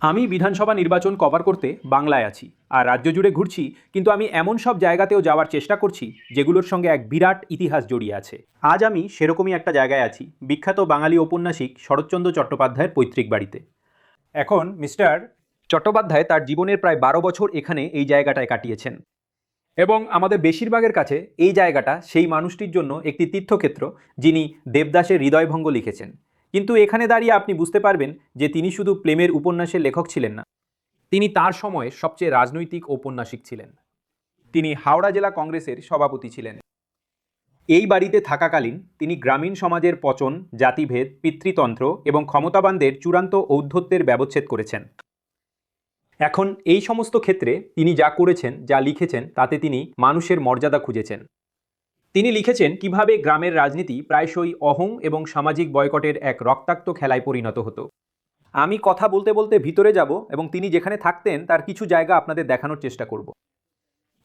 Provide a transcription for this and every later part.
আমি বিধানসভা নির্বাচন কভার করতে বাংলায় আছি আর রাজ্য জুড়ে ঘুরছি, কিন্তু আমি এমন সব জায়গাতেও যাওয়ার চেষ্টা করছি যেগুলোর সঙ্গে এক বিরাট ইতিহাস জড়িয়ে আছে। আজ আমি সেরকমই একটা জায়গায় আছি, বিখ্যাত বাঙালি ঔপন্যাসিক শরৎচন্দ্র চট্টোপাধ্যায়ের পৈতৃক বাড়িতে। এখন মিস্টার চট্টোপাধ্যায় তার জীবনের প্রায় 12 বছর এখানে এই জায়গাটায় কাটিয়েছেন, এবং আমাদের বেশিরভাগের কাছে এই জায়গাটা সেই মানুষটির জন্য একটি তীর্থক্ষেত্র যিনি দেবদাসের হৃদয়ভঙ্গ লিখেছেন। কিন্তু এখানে দাঁড়িয়ে আপনি বুঝতে পারবেন যে তিনি শুধু প্রেমের উপন্যাসের লেখক ছিলেন না, তিনি তার সময়ের সবচেয়ে রাজনৈতিক ঔপন্যাসিক ছিলেন। তিনি হাওড়া জেলা কংগ্রেসের সভাপতি ছিলেন। এই বাড়িতে থাকাকালীন তিনি গ্রামীণ সমাজের পচন, জাতিভেদ, পিতৃতন্ত্র এবং ক্ষমতাবানদের চূড়ান্ত ঔদ্ধত্যের ব্যবচ্ছেদ করেছেন। এখন এই সমস্ত ক্ষেত্রে তিনি যা করেছেন, যা লিখেছেন, তাতে তিনি মানুষের মর্যাদা খুঁজেছেন। তিনি লিখেছেন কিভাবে গ্রামের রাজনীতি প্রায়শই অহং এবং সামাজিক বয়কটের এক রক্তাক্ত খেলায় পরিণত হতো। আমি কথা বলতে বলতে ভিতরে যাব এবং তিনি যেখানে থাকতেন তার কিছু জায়গা আপনাদের দেখানোর চেষ্টা করব।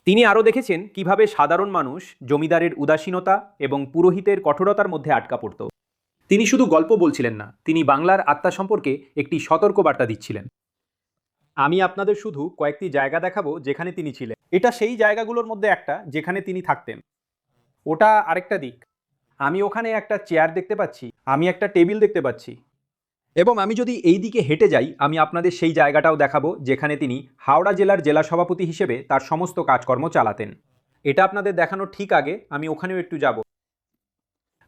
তিনি আরও দেখেছেন কিভাবে সাধারণ মানুষ জমিদারের উদাসীনতা এবং পুরোহিতের কঠোরতার মধ্যে আটকা পড়ত। তিনি শুধু গল্প বলছিলেন না, তিনি বাংলার আত্মা সম্পর্কে একটি সতর্কবার্তা দিচ্ছিলেন। আমি আপনাদের শুধু কয়েকটি জায়গা দেখাবো যেখানে তিনি ছিলেন। এটা সেই জায়গাগুলোর মধ্যে একটা যেখানে তিনি থাকতেন। ওটা আরেকটা দিক। আমি ওখানে একটা চেয়ার দেখতে পাচ্ছি, আমি একটা টেবিল দেখতে পাচ্ছি, এবং আমি যদি এই দিকে হেঁটে যাই আমি আপনাদের সেই জায়গাটাও দেখাবো যেখানে তিনি হাওড়া জেলার জেলা সভাপতি হিসেবে তার সমস্ত কাজকর্ম চালাতেন। এটা আপনাদের দেখানোর ঠিক আগে আমি ওখানেও একটু যাব।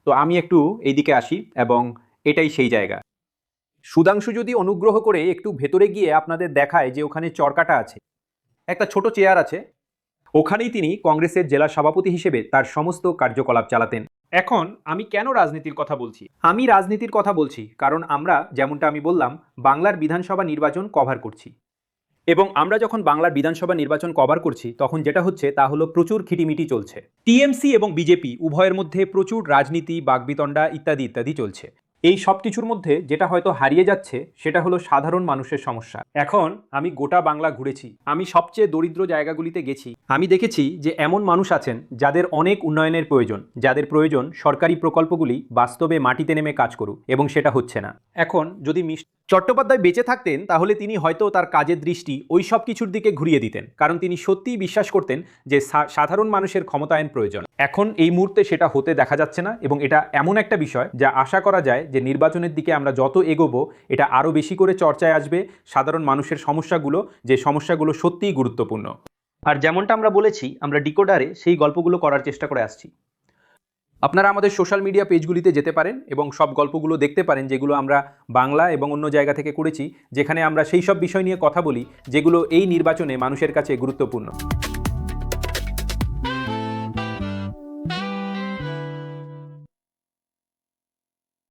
তো আমি একটু এইদিকে আসি এবং এটাই সেই জায়গা। সুধাংশু যদি অনুগ্রহ করে একটু ভেতরে গিয়ে আপনাদের দেখায় যে ওখানে চরকাটা আছে, একটা ছোট চেয়ার আছে, ওখানেই তিনি কংগ্রেসের জেলা সভাপতি হিসেবে তার সমস্ত কার্যকলাপ চালাতেন। এখন আমি কেন রাজনীতির কথা বলছি? আমি রাজনীতির কথা বলছি কারণ আমরা, যেমনটা আমি বললাম, বাংলার বিধানসভা নির্বাচন কভার করছি। এবং আমরা যখন বাংলার বিধানসভা নির্বাচন কভার করছি তখন যেটা হচ্ছে তা হলো প্রচুর খিটিমিটি চলছে। টিএমসি এবং বিজেপি উভয়ের মধ্যে প্রচুর রাজনীতি, বাগবিতণ্ডা ইত্যাদি ইত্যাদি চলছে। এই সব কিছুর মধ্যে যেটা হয়তো হারিয়ে যাচ্ছে সেটা হলো সাধারণ মানুষের সমস্যা। এখন আমি গোটা বাংলা ঘুরেছি, আমি সবচেয়ে দরিদ্র জায়গাগুলিতে গেছি। আমি দেখেছি যে এমন মানুষ আছেন যাদের অনেক উন্নয়নের প্রয়োজন, যাদের প্রয়োজন সরকারি প্রকল্পগুলি বাস্তবে মাটিতে নেমে কাজ করুক, এবং সেটা হচ্ছে না। এখন যদি চট্টোপাধ্যায় বেঁচে থাকতেন তাহলে তিনি হয়তো তার কাজের দৃষ্টি ওই সব কিছুর দিকে ঘুরিয়ে দিতেন, কারণ তিনি সত্যিই বিশ্বাস করতেন যে সাধারণ মানুষের ক্ষমতায়ন প্রয়োজন। এখন এই মুহূর্তে সেটা হতে দেখা যাচ্ছে না, এবং এটা এমন একটা বিষয় যা আশা করা যায় যে নির্বাচনের দিকে আমরা যত এগোবো এটা আরও বেশি করে চর্চায় আসবে। সাধারণ মানুষের সমস্যাগুলো, যে সমস্যাগুলো সত্যিই গুরুত্বপূর্ণ। আর যেমনটা আমরা বলেছি, আমরা ডিকোডারে সেই গল্পগুলো করার চেষ্টা করে আসছি। আপনারা আমাদের সোশ্যাল মিডিয়া পেজগুলিতে যেতে পারেন এবং সব গল্পগুলো দেখতে পারেন যেগুলো আমরা বাংলা এবং অন্য জায়গা থেকে করেছি, যেখানে আমরা সেই সব বিষয় নিয়ে কথা বলি যেগুলো এই নির্বাচনে মানুষের কাছে গুরুত্বপূর্ণ।